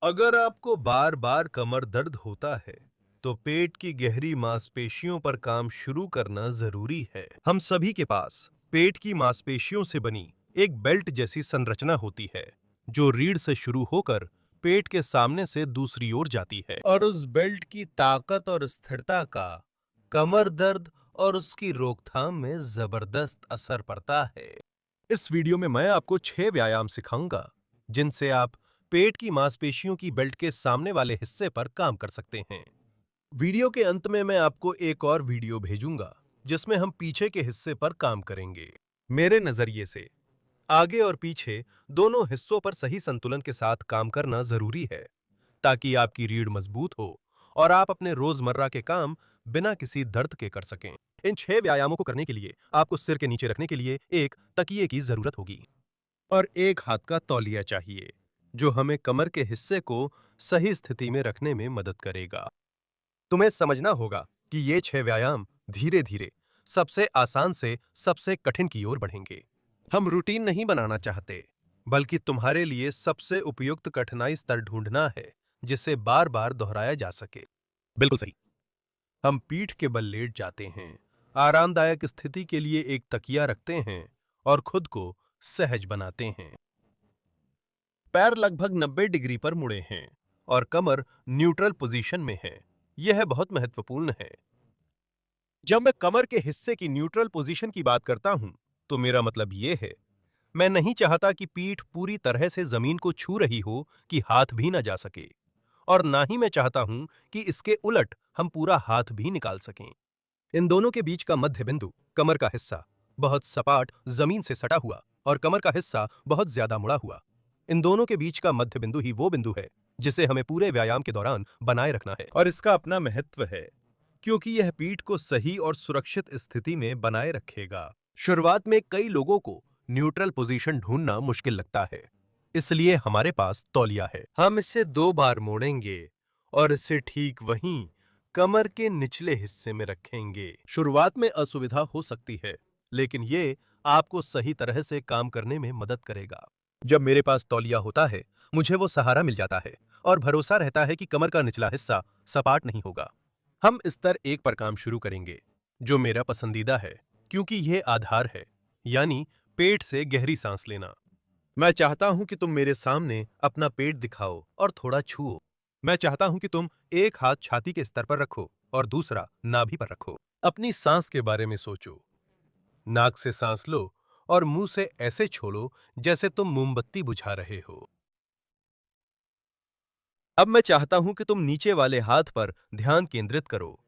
अगर आपको बार बार कमर दर्द होता है तो पेट की गहरी मांसपेशियों पर काम शुरू करना जरूरी है। हम सभी के पास पेट की मांसपेशियों से बनी एक बेल्ट जैसी संरचना होती है जो रीढ़ से शुरू होकर पेट के सामने से दूसरी ओर जाती है, और उस बेल्ट की ताकत और स्थिरता का कमर दर्द और उसकी रोकथाम में जबरदस्त असर पड़ता है। इस वीडियो में मैं आपको 6 व्यायाम सिखाऊंगा जिनसे आप पेट की मांसपेशियों की बेल्ट के सामने वाले हिस्से पर काम कर सकते हैं। वीडियो के अंत में मैं आपको एक और वीडियो भेजूंगा जिसमें हम पीछे के हिस्से पर काम करेंगे। मेरे नजरिए से आगे और पीछे दोनों हिस्सों पर सही संतुलन के साथ काम करना जरूरी है ताकि आपकी रीढ़ मजबूत हो और आप अपने रोजमर्रा के काम बिना किसी दर्द के कर सकें। इन 6 व्यायामों को करने के लिए आपको सिर के नीचे रखने के लिए एक तकिए की जरूरत होगी और एक हाथ का तौलिया चाहिए जो हमें कमर के हिस्से को सही स्थिति में रखने में मदद करेगा। तुम्हें समझना होगा कि ये 6 व्यायाम धीरे धीरे सबसे आसान से सबसे कठिन की ओर बढ़ेंगे। हम रूटीन नहीं बनाना चाहते, बल्कि तुम्हारे लिए सबसे उपयुक्त कठिनाई स्तर ढूंढना है जिसे बार बार दोहराया जा सके। बिल्कुल सही। हम पीठ के बल लेट जाते हैं, आरामदायक स्थिति के लिए एक तकिया रखते हैं और खुद को सहज बनाते हैं। पैर लगभग 90 डिग्री पर मुड़े हैं और कमर न्यूट्रल पोजीशन में है। यह बहुत महत्वपूर्ण है। जब मैं कमर के हिस्से की न्यूट्रल पोजीशन की बात करता हूं, तो मेरा मतलब यह है, मैं नहीं चाहता कि पीठ पूरी तरह से जमीन को छू रही हो कि हाथ भी ना जा सके, और ना ही मैं चाहता हूं कि इसके उलट हम पूरा हाथ भी निकाल सकें। इन दोनों के बीच का मध्य बिंदु, कमर का हिस्सा बहुत सपाट जमीन से सटा हुआ और कमर का हिस्सा बहुत ज्यादा मुड़ा हुआ, इन दोनों के बीच का मध्य बिंदु ही वो बिंदु है जिसे हमें पूरे व्यायाम के दौरान बनाए रखना है। और इसका अपना महत्व है क्योंकि यह पीठ को सही और सुरक्षित स्थिति में बनाए रखेगा। शुरुआत में कई लोगों को न्यूट्रल पोजीशन ढूंढना मुश्किल लगता है, इसलिए हमारे पास तौलिया है। हम इसे 2 बार मोड़ेंगे और इसे ठीक वहीं कमर के निचले हिस्से में रखेंगे। शुरुआत में असुविधा हो सकती है, लेकिन ये आपको सही तरह से काम करने में मदद करेगा। जब मेरे पास तौलिया होता है, मुझे वो सहारा मिल जाता है और भरोसा रहता है कि कमर का निचला हिस्सा सपाट नहीं होगा। हम स्तर 1 पर काम शुरू करेंगे, जो मेरा पसंदीदा है क्योंकि यह आधार है, यानी पेट से गहरी सांस लेना। मैं चाहता हूं कि तुम मेरे सामने अपना पेट दिखाओ और थोड़ा छुओ। मैं चाहता हूं कि तुम एक हाथ छाती के स्तर पर रखो और दूसरा नाभि पर रखो। अपनी सांस के बारे में सोचो। नाक से सांस लो और मुंह से ऐसे छोड़ो जैसे तुम मोमबत्ती बुझा रहे हो। अब मैं चाहता हूं कि तुम नीचे वाले हाथ पर ध्यान केंद्रित करो।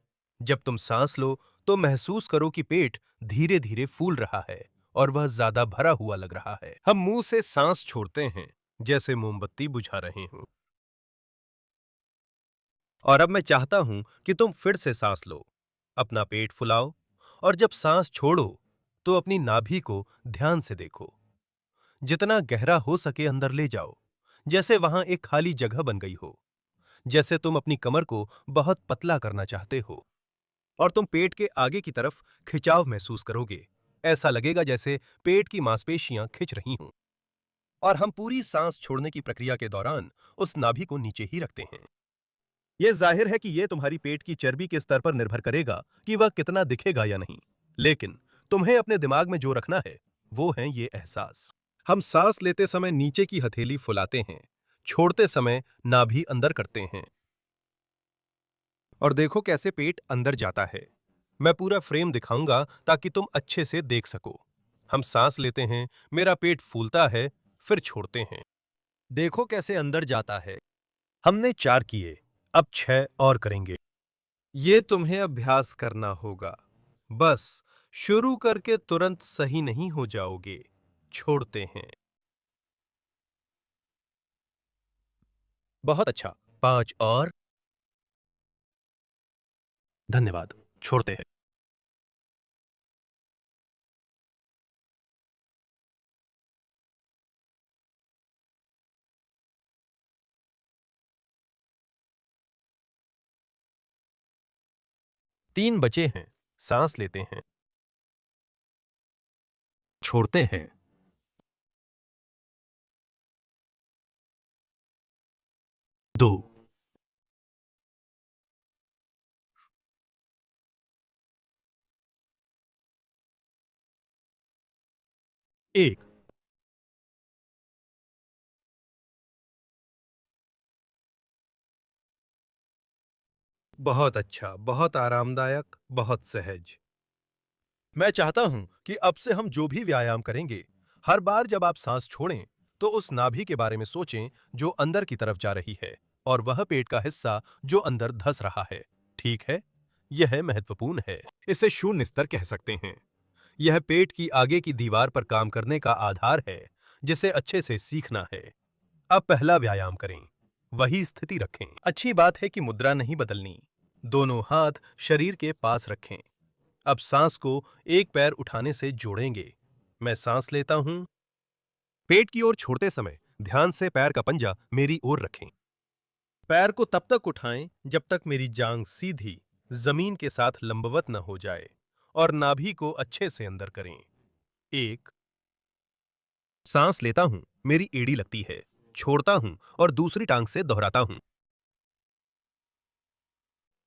जब तुम सांस लो तो महसूस करो कि पेट धीरे धीरे फूल रहा है और वह ज्यादा भरा हुआ लग रहा है। हम मुंह से सांस छोड़ते हैं जैसे मोमबत्ती बुझा रहे हो। और अब मैं चाहता हूं कि तुम फिर से सांस लो, अपना पेट फुलाओ और जब सांस छोड़ो तो अपनी नाभि को ध्यान से देखो। जितना गहरा हो सके अंदर ले जाओ, जैसे वहां एक खाली जगह बन गई हो, जैसे तुम अपनी कमर को बहुत पतला करना चाहते हो। और तुम पेट के आगे की तरफ खिंचाव महसूस करोगे। ऐसा लगेगा जैसे पेट की मांसपेशियां खिंच रही हों। और हम पूरी सांस छोड़ने की प्रक्रिया के दौरान उस नाभि को नीचे ही रखते हैं। यह जाहिर है कि यह तुम्हारी पेट की चर्बी के स्तर पर निर्भर करेगा कि वह कितना दिखेगा या नहीं, लेकिन तुम्हें अपने दिमाग में जो रखना है वो है ये एहसास। हम सांस लेते समय नीचे की हथेली फुलाते हैं, छोड़ते समय नाभि अंदर करते हैं, और देखो कैसे पेट अंदर जाता है। मैं पूरा फ्रेम दिखाऊंगा ताकि तुम अच्छे से देख सको। हम सांस लेते हैं, मेरा पेट फूलता है, फिर छोड़ते हैं। देखो कैसे अंदर जाता है। हमने 4 किए, अब 6 और करेंगे। ये तुम्हें अभ्यास करना होगा। बस शुरू करके तुरंत सही नहीं हो जाओगे। छोड़ते हैं। बहुत अच्छा। 5 और। धन्यवाद। छोड़ते हैं। तीन बचे हैं। सांस लेते हैं, छोड़ते हैं, दो, एक। बहुत अच्छा, बहुत आरामदायक, बहुत सहज। मैं चाहता हूं कि अब से हम जो भी व्यायाम करेंगे, हर बार जब आप सांस छोड़ें, तो उस नाभि के बारे में सोचें जो अंदर की तरफ जा रही है और वह पेट का हिस्सा जो अंदर धंस रहा है। ठीक है? यह महत्वपूर्ण है। इसे शून्य स्तर कह सकते हैं। यह पेट की आगे की दीवार पर काम करने का आधार है, जिसे अच्छे से सीखना है। अब पहला व्यायाम करें। वही स्थिति रखें। अच्छी बात है कि मुद्रा नहीं बदलनी। दोनों हाथ शरीर के पास रखें। अब सांस को एक पैर उठाने से जोड़ेंगे। मैं सांस लेता हूं। पेट की ओर छोड़ते समय ध्यान से पैर का पंजा मेरी ओर रखें। पैर को तब तक उठाएं जब तक मेरी जांघ सीधी जमीन के साथ लंबवत न हो जाए और नाभि को अच्छे से अंदर करें। एक। सांस लेता हूं, मेरी एड़ी लगती है। छोड़ता हूं और दूसरी टांग से दोहराता हूं।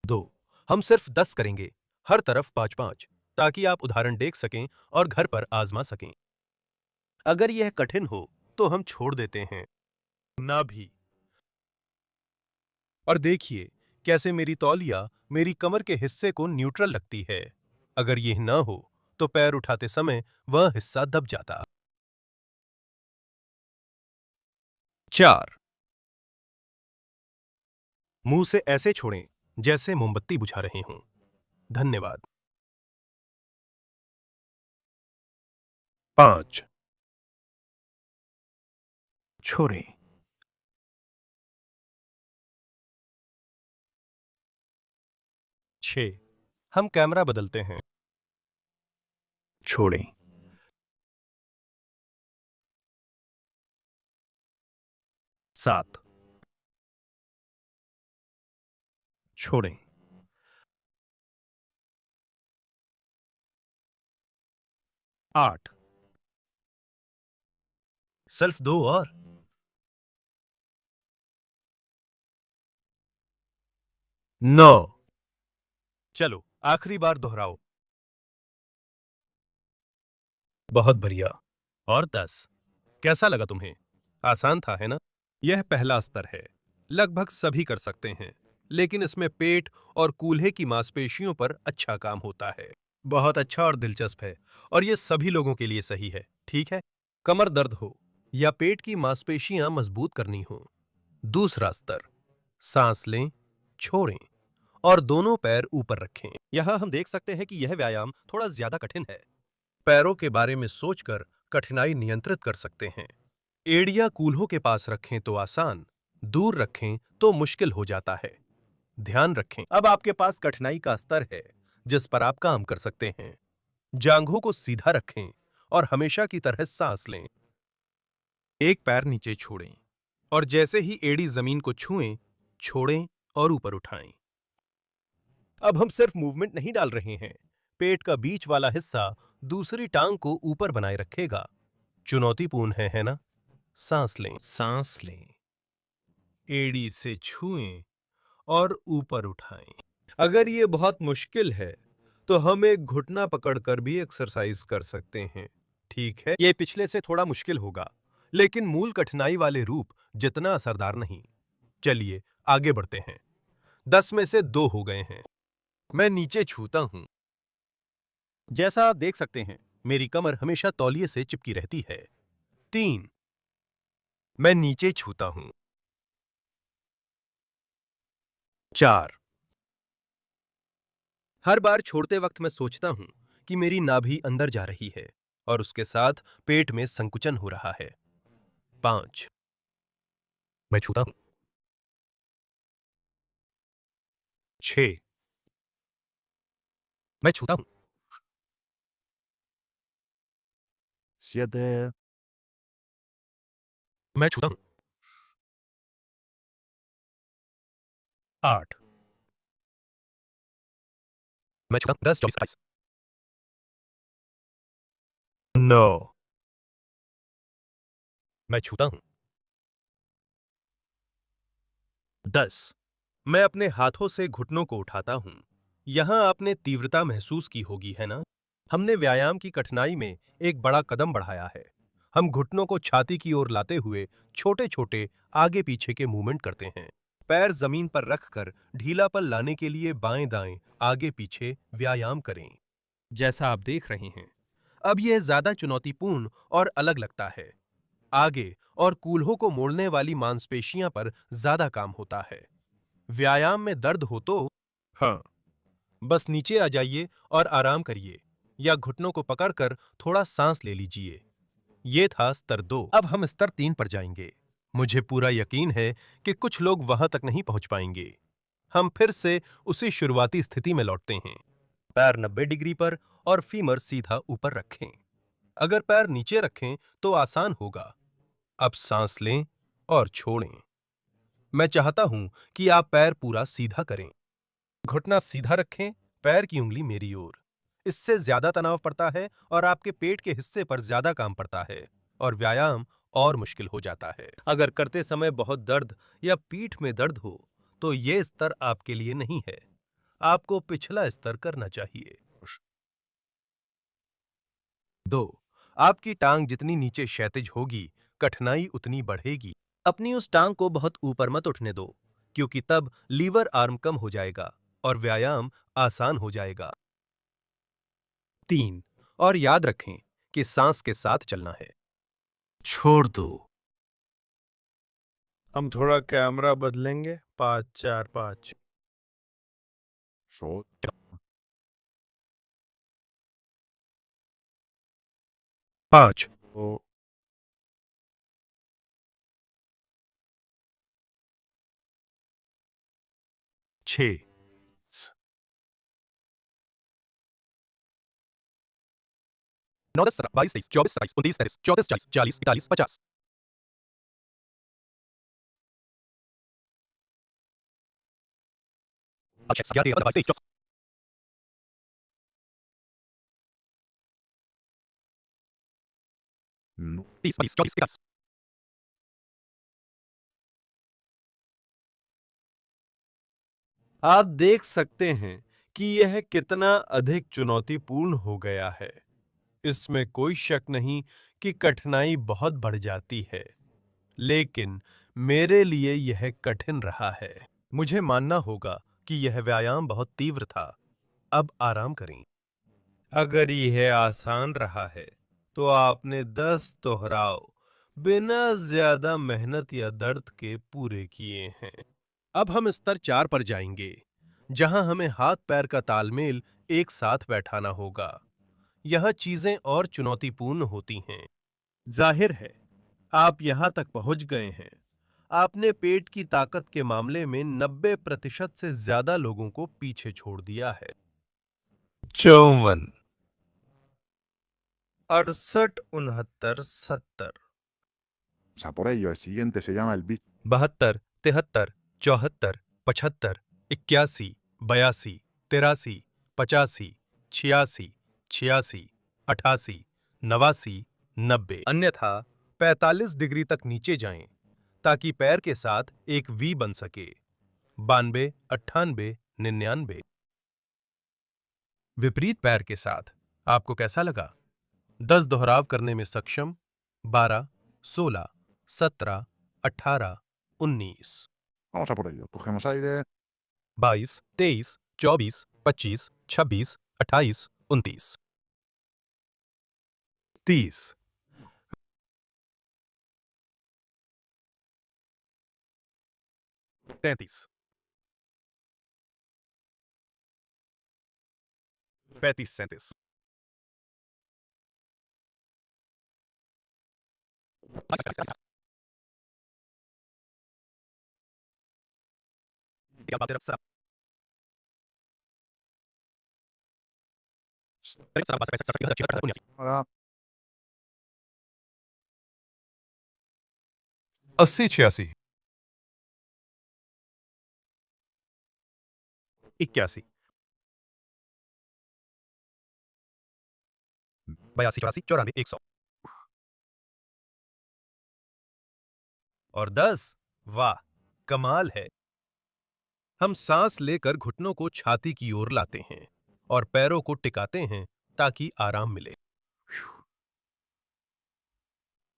दो। हम सिर्फ 10 करेंगे, हर तरफ 5-5, ताकि आप उदाहरण देख सकें और घर पर आजमा सकें। अगर यह कठिन हो तो हम छोड़ देते हैं। ना भी। और देखिए कैसे मेरी तौलिया मेरी कमर के हिस्से को न्यूट्रल रखती है। अगर यह ना हो तो पैर उठाते समय वह हिस्सा दब जाता। 4। मुंह से ऐसे छोड़ें जैसे मोमबत्ती बुझा रहे हों। धन्यवाद। 5। छोड़ें। 6। हम कैमरा बदलते हैं। छोड़ें। 7। छोड़ें। 8। सिर्फ 2 और। 9। चलो आखिरी बार दोहराओ। बहुत बढ़िया। और 10। कैसा लगा तुम्हें? आसान था, है ना? यह पहला स्तर है। लगभग सभी कर सकते हैं, लेकिन इसमें पेट और कूल्हे की मांसपेशियों पर अच्छा काम होता है। बहुत अच्छा और दिलचस्प है, और यह सभी लोगों के लिए सही है। ठीक है? कमर दर्द हो या पेट की मांसपेशियां मजबूत करनी हो। दूसरा स्तर। सांस लें, छोड़ें और दोनों पैर ऊपर रखें। यहां हम देख सकते हैं कि यह व्यायाम थोड़ा ज्यादा कठिन है। पैरों के बारे में सोचकर कठिनाई नियंत्रित कर सकते हैं। एड़ियां कूल्हों के पास रखें तो आसान, दूर रखें तो मुश्किल हो जाता है। ध्यान रखें, अब आपके पास कठिनाई का स्तर है जिस पर आप काम कर सकते हैं। जांघों को सीधा रखें और हमेशा की तरह सांस लें। एक पैर नीचे छोड़ें और जैसे ही एड़ी जमीन को छुएं, छोड़ें और ऊपर उठाएं। अब हम सिर्फ मूवमेंट नहीं डाल रहे हैं। पेट का बीच वाला हिस्सा दूसरी टांग को ऊपर बनाए रखेगा। चुनौतीपूर्ण है ना? सांस लें, सांस लें। एड़ी से छुएं और ऊपर उठाएं। अगर ये बहुत मुश्किल है, तो हम एक घुटना पकड़कर भी एक्सरसाइज कर सकते हैं। ठीक है? ये पिछले से थोड़ा मुश्किल होगा, लेकिन मूल कठिनाई वाले रूप जितना असरदार नहीं। चलिए आगे बढ़ते हैं। 10 में से 2 हो गए हैं। मैं नीचे छूता हूं। जैसा आप देख सकते हैं, मेरी कमर हमेशा तौलिए से चिपकी रहती है। 3। मैं नीचे छूता हूं। 4। हर बार छोड़ते वक्त मैं सोचता हूं कि मेरी नाभि अंदर जा रही है और उसके साथ पेट में संकुचन हो रहा है। 5। मैं छूता हूं। 6। मैं छूता हूं। 7, मैं छूता हूं। 8। मैं छूता हूं। 10, 24, 28। 9। मैं छूता हूं। 10। मैं अपने हाथों से घुटनों को उठाता हूँ। यहाँ आपने तीव्रता महसूस की होगी, है ना? हमने व्यायाम की कठिनाई में एक बड़ा कदम बढ़ाया है। हम घुटनों को छाती की ओर लाते हुए छोटे-छोटे आगे पीछे के मूवमेंट करते हैं। पैर जमीन पर रखकर ढीलापन लाने के लिए बाएं-दाएं, आगे पीछे व्यायाम करें। जैसा आप देख रहे हैं, अब यह ज्यादा चुनौतीपूर्ण और अलग लगता है। आगे और कूल्हों को मोड़ने वाली मांसपेशियां पर ज्यादा काम होता है। व्यायाम में दर्द हो तो हाँ, बस नीचे आ जाइए और आराम करिए, या घुटनों को पकड़कर थोड़ा सांस ले लीजिए। ये था स्तर 2। अब हम स्तर 3 पर जाएंगे। मुझे पूरा यकीन है कि कुछ लोग वहां तक नहीं पहुंच पाएंगे। हम फिर से उसी शुरुआती स्थिति में लौटते हैं। पैर 90 डिग्री पर और फीमर सीधा ऊपर रखें। अगर पैर नीचे रखें तो आसान होगा। अब सांस लें और छोड़ें। मैं चाहता हूं कि आप पैर पूरा सीधा करें। घुटना सीधा रखें, पैर की उंगली मेरी ओर। इससे ज्यादा तनाव पड़ता है और आपके पेट के हिस्से पर ज्यादा काम पड़ता है और व्यायाम और मुश्किल हो जाता है। अगर करते समय बहुत दर्द या पीठ में दर्द हो तो ये स्तर आपके लिए नहीं है। आपको पिछला स्तर करना चाहिए। 2। आपकी टांग जितनी नीचे क्षैतिज होगी, कठिनाई उतनी बढ़ेगी। अपनी उस टांग को बहुत ऊपर मत उठने दो, क्योंकि तब लीवर आर्म कम हो जाएगा और व्यायाम आसान हो जाएगा। 3। और याद रखें कि सांस के साथ चलना है। छोड़ दो। हम थोड़ा कैमरा बदलेंगे। 5 4 5। So, 5, तो 6, 9, 10, 17, 22, 23, 24, 27, 29, 30, 34, 40, 40, 41, 50। अब 6, 11, 13, 12, 23, 24। no, 30, 32, 34, 41। आप देख सकते हैं कि यह कितना अधिक चुनौतीपूर्ण हो गया है। इसमें कोई शक नहीं कि कठिनाई बहुत बढ़ जाती है, लेकिन मेरे लिए यह कठिन रहा है। मुझे मानना होगा कि यह व्यायाम बहुत तीव्र था। अब आराम करें। अगर यह आसान रहा है, तो आपने 10 दोहराव बिना ज्यादा मेहनत या दर्द के पूरे किए हैं। अब हम स्तर 4 पर जाएंगे, जहां हमें हाथ पैर का तालमेल एक साथ बैठाना होगा। यह चीजें और चुनौतीपूर्ण होती हैं। जाहिर है, आप यहां तक पहुंच गए हैं। आपने पेट की ताकत के मामले में 90% से ज्यादा लोगों को पीछे छोड़ दिया है। 54, 68, 69, 70, o sea, por ello, el siguiente se llama el bicho. 72, 73, 74, 75, 81, 82, 83, 85, 86, 86, 88, 89, 90। अन्यथा 45 डिग्री तक नीचे जाएं, ताकि पैर के साथ एक वी बन सके। 92, 98, 99। विपरीत पैर के साथ आपको कैसा लगा? 10 दोहराव करने में सक्षम? 12, 16, 17, 18, 19, Vamos a por ello. Cogemos aire. 22, 23, 24, 25, 26, 28, 29, 30, 33, 35, 37। Ahora, 80, 86, 81, 82, 84, 94, 100 और 10। वाह, कमाल है। हम सांस लेकर घुटनों को छाती की ओर लाते हैं और पैरों को टिकाते हैं ताकि आराम मिले।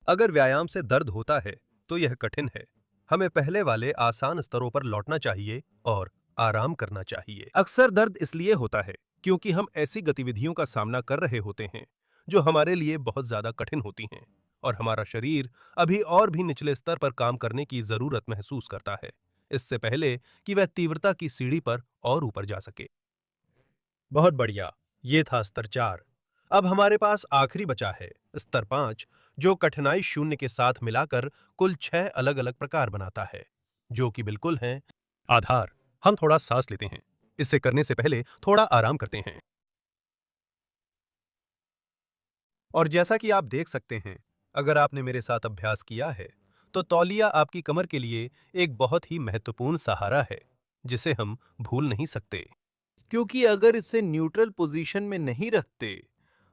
अगर व्यायाम से दर्द होता है तो यह कठिन है। हमें पहले वाले आसान स्तरों पर लौटना चाहिए और आराम करना चाहिए। अक्सर दर्द इसलिए होता है क्योंकि हम ऐसी गतिविधियों का सामना कर रहे होते हैं जो हमारे लिए बहुत ज्यादा कठिन होती हैं और हमारा शरीर अभी और भी निचले स्तर पर काम करने की जरूरत महसूस करता है, इससे पहले कि वह तीव्रता की सीढ़ी पर और ऊपर जा सके। बहुत बढ़िया, ये था स्तर 4। अब हमारे पास आखिरी बचा है स्तर 5, जो कठिनाई शून्य के साथ मिलाकर कुल 6 अलग अलग प्रकार बनाता है, जो कि बिल्कुल हैं आधार। हम थोड़ा सांस लेते हैं, इसे करने से पहले थोड़ा आराम करते हैं। और जैसा कि आप देख सकते हैं, अगर आपने मेरे साथ अभ्यास किया है तो तौलिया आपकी कमर के लिए एक बहुत ही महत्वपूर्ण सहारा है जिसे हम भूल नहीं सकते, क्योंकि अगर इसे न्यूट्रल पोजीशन में नहीं रखते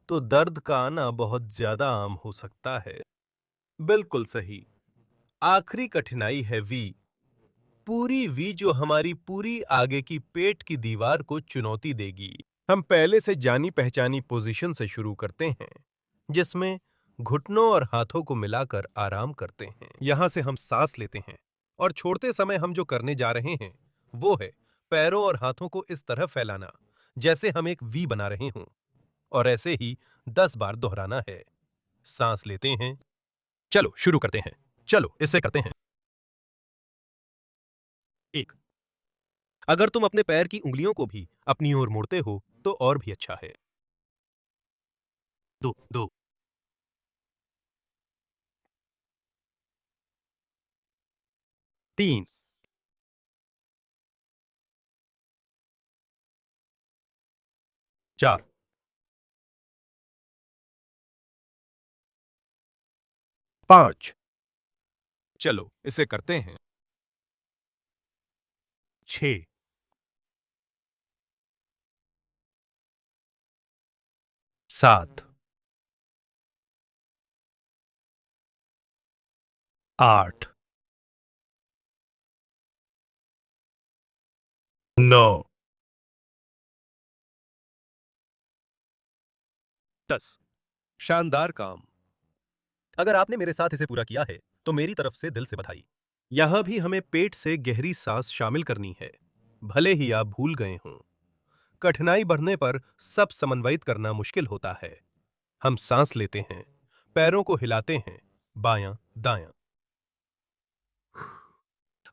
तो दर्द का आना बहुत ज्यादा आम हो सकता है। बिल्कुल सही। आखिरी कठिनाई है वी। पूरी वी जो हमारी पूरी आगे की पेट की दीवार को चुनौती देगी। हम पहले से जानी पहचानी पोजीशन से शुरू करते हैं, जिसमें घुटनों और हाथों को मिलाकर आराम करते हैं। यहां से हम सांस लेते हैं और छोड़ते समय हम जो करने जा रहे हैं वो है पैरों और हाथों को इस तरह फैलाना जैसे हम एक वी बना रहे हों, और ऐसे ही 10 बार दोहराना है। सांस लेते हैं। चलो शुरू करते हैं। चलो इसे करते हैं। 1। अगर तुम अपने पैर की उंगलियों को भी अपनी ओर मोड़ते हो तो और भी अच्छा है। 2 2 3 4 5। चलो इसे करते हैं। 6 7 8 9 10। शानदार काम। अगर आपने मेरे साथ इसे पूरा किया है तो मेरी तरफ से दिल से बधाई। यहां भी हमें पेट से गहरी सांस शामिल करनी है, भले ही आप भूल गए हों। कठिनाई बढ़ने पर सब समन्वयित करना मुश्किल होता है। हम सांस लेते हैं, पैरों को हिलाते हैं, बायां दायां।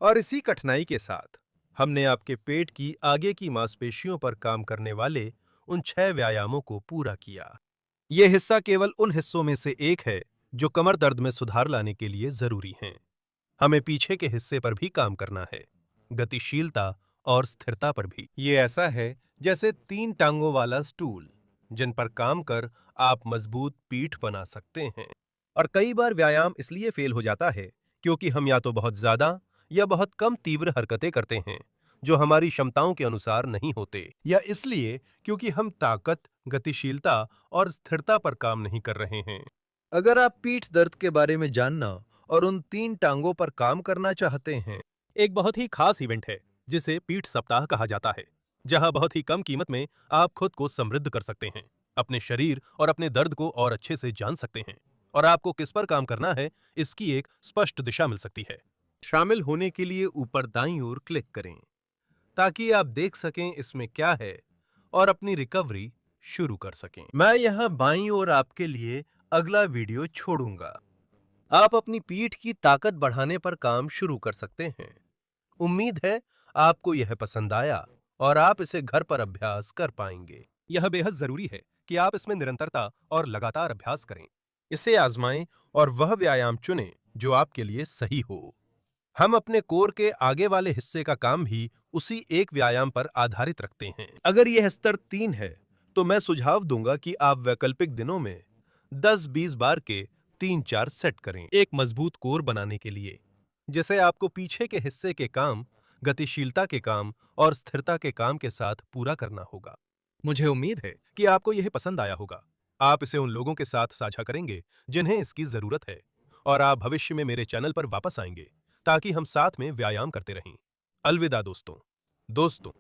और इसी कठिनाई के साथ हमने आपके पेट की आगे की मांसपेशियों पर काम करने वाले उन 6 व्यायामों को पूरा किया। यह हिस्सा केवल उन हिस्सों में से एक है जो कमर दर्द में सुधार लाने के लिए जरूरी हैं। हमें पीछे के हिस्से पर भी काम करना है, गतिशीलता और स्थिरता पर भी। ये ऐसा है जैसे 3 टांगों वाला स्टूल, जिन पर काम कर आप मजबूत पीठ बना सकते हैं। और कई बार व्यायाम इसलिए फेल हो जाता है क्योंकि हम या तो बहुत ज्यादा या बहुत कम तीव्र हरकतें करते हैं जो हमारी क्षमताओं के अनुसार नहीं होते, या इसलिए क्योंकि हम ताकत, गतिशीलता और स्थिरता पर काम नहीं कर रहे हैं। अगर आप पीठ दर्द के बारे में जानना और उन 3 टांगों पर काम करना चाहते हैं, एक बहुत ही खास इवेंट है जिसे पीठ सप्ताह कहा जाता है, जहां बहुत ही कम कीमत में आप खुद को समृद्ध कर सकते हैं, अपने शरीर और अपने दर्द को और अच्छे से जान सकते हैं, और आपको किस पर काम करना है इसकी एक स्पष्ट दिशा मिल सकती है। शामिल होने के लिए ऊपर दाईं ओर क्लिक करें ताकि आप देख सकें इसमें क्या है और अपनी रिकवरी शुरू कर सकें। मैं यहां बाईं ओर आपके लिए अगला वीडियो छोड़ूंगा। आप अपनी पीठ की ताकत बढ़ाने पर काम शुरू कर सकते हैं। उम्मीद है आपको यह पसंद आया और आप इसे घर पर अभ्यास कर पाएंगे। यह बेहद जरूरी है कि आप इसमें निरंतरता और लगातार अभ्यास करें। इसे आजमाएं और वह व्यायाम चुनें जो आपके लिए सही हो। हम अपने कोर के आगे वाले हिस्से का काम भी उसी एक व्यायाम पर आधारित रखते हैं। अगर यह स्तर 3 है तो मैं सुझाव दूंगा कि आप वैकल्पिक दिनों में 10-20 बार के 3-4 सेट करें, एक मजबूत कोर बनाने के लिए, जिसे आपको पीछे के हिस्से के काम, गतिशीलता के काम और स्थिरता के काम के साथ पूरा करना होगा। मुझे उम्मीद है कि आपको यह पसंद आया होगा। आप इसे उन लोगों के साथ साझा करेंगे जिन्हें इसकी जरूरत है, और आप भविष्य में मेरे चैनल पर वापस आएंगे ताकि हम साथ में व्यायाम करते रहें। अलविदा दोस्तों। दोस्तों,